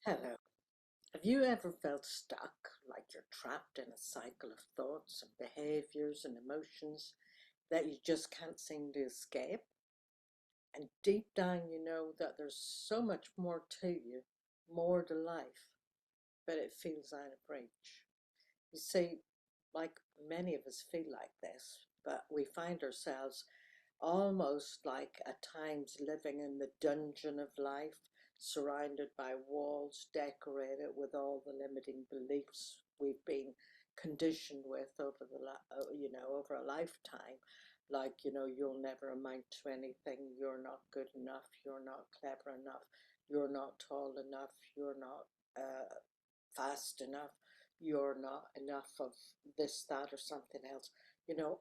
Hello. Have you ever felt stuck, like you're trapped in a cycle of thoughts and behaviors and emotions that you just can't seem to escape? And deep down, you know that there's so much more to you, more to life, but it feels out of reach. You see, like many of us feel like this, but we find ourselves almost like at times living in the dungeon of life, surrounded by walls decorated with all the limiting beliefs we've been conditioned with over over a lifetime. Like, you'll never amount to anything, you're not good enough, you're not clever enough, you're not tall enough, you're not fast enough, you're not enough of this, that, or something else.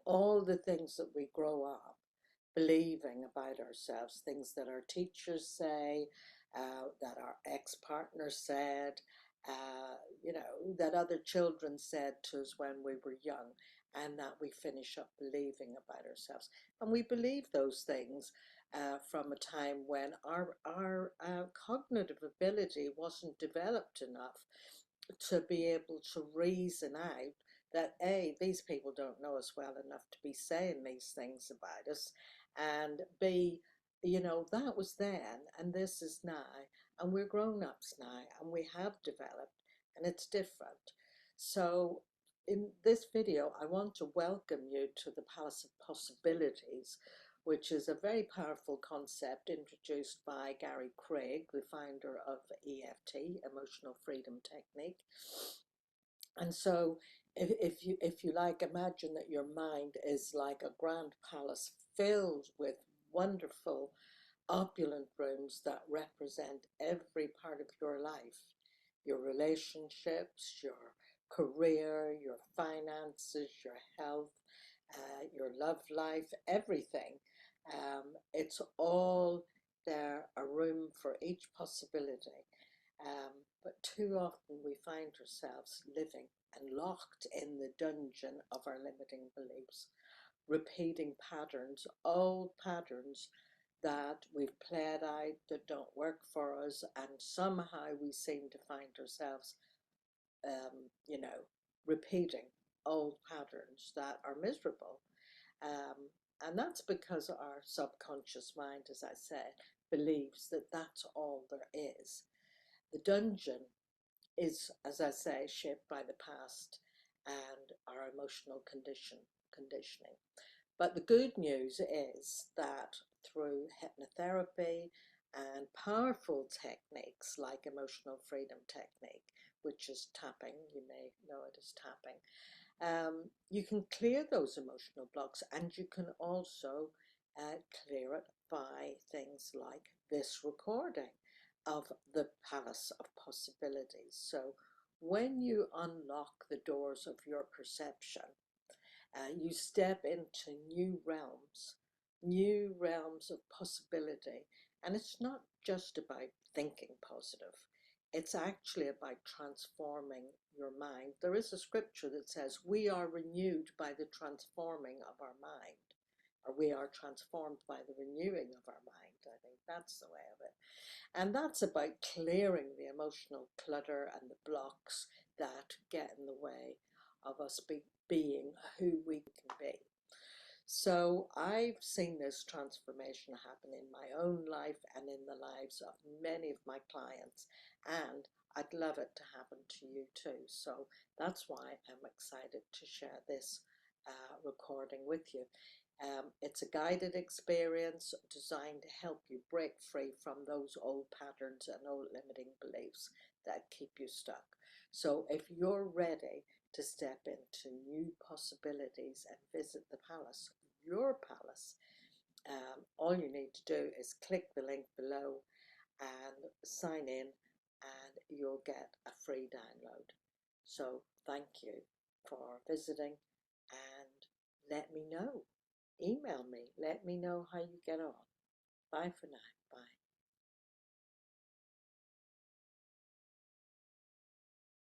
All the things that we grow up believing about ourselves, things that our teachers say, that our ex-partner said, that other children said to us when we were young, and that we finish up believing about ourselves. And we believe those things from a time when our cognitive ability wasn't developed enough to be able to reason out that A, these people don't know us well enough to be saying these things about us, and B, that was then and this is now, and we're grown-ups now and we have developed and it's different. So in this video, I want to welcome you to the Palace of Possibilities, which is a very powerful concept introduced by Gary Craig, the founder of EFT, Emotional Freedom Technique. And so if you like, imagine that your mind is like a grand palace filled with wonderful, opulent rooms that represent every part of your life, your relationships, your career, your finances, your health, your love life, everything. It's all there, a room for each possibility. But too often we find ourselves living and locked in the dungeon of our limiting beliefs, repeating patterns, old patterns that we've played out that don't work for us, and somehow we seem to find ourselves, repeating old patterns that are miserable. And that's because our subconscious mind, as I said, believes that that's all there is. The dungeon is, as I say, shaped by the past and our emotional conditioning. But the good news is that through hypnotherapy and powerful techniques like emotional freedom technique, which is tapping, you may know it as tapping, you can clear those emotional blocks, and you can also clear it by things like this recording of the Palace of Possibilities. So when you unlock the doors of your perception, you step into new realms of possibility. And it's not just about thinking positive. It's actually about transforming your mind. There is a scripture that says we are renewed by the transforming of our mind, or we are transformed by the renewing of our mind. I think that's the way of it. And that's about clearing the emotional clutter and the blocks that get in the way of us being who we can be. So I've seen this transformation happen in my own life and in the lives of many of my clients, and I'd love it to happen to you too. So that's why I'm excited to share this recording with you. It's a guided experience designed to help you break free from those old patterns and old limiting beliefs that keep you stuck. So if you're ready to step into new possibilities and visit the palace, your palace, all you need to do is click the link below and sign in, and you'll get a free download. So thank you for visiting, and let me know. Email me. Let me know how you get on. Bye for now. Bye.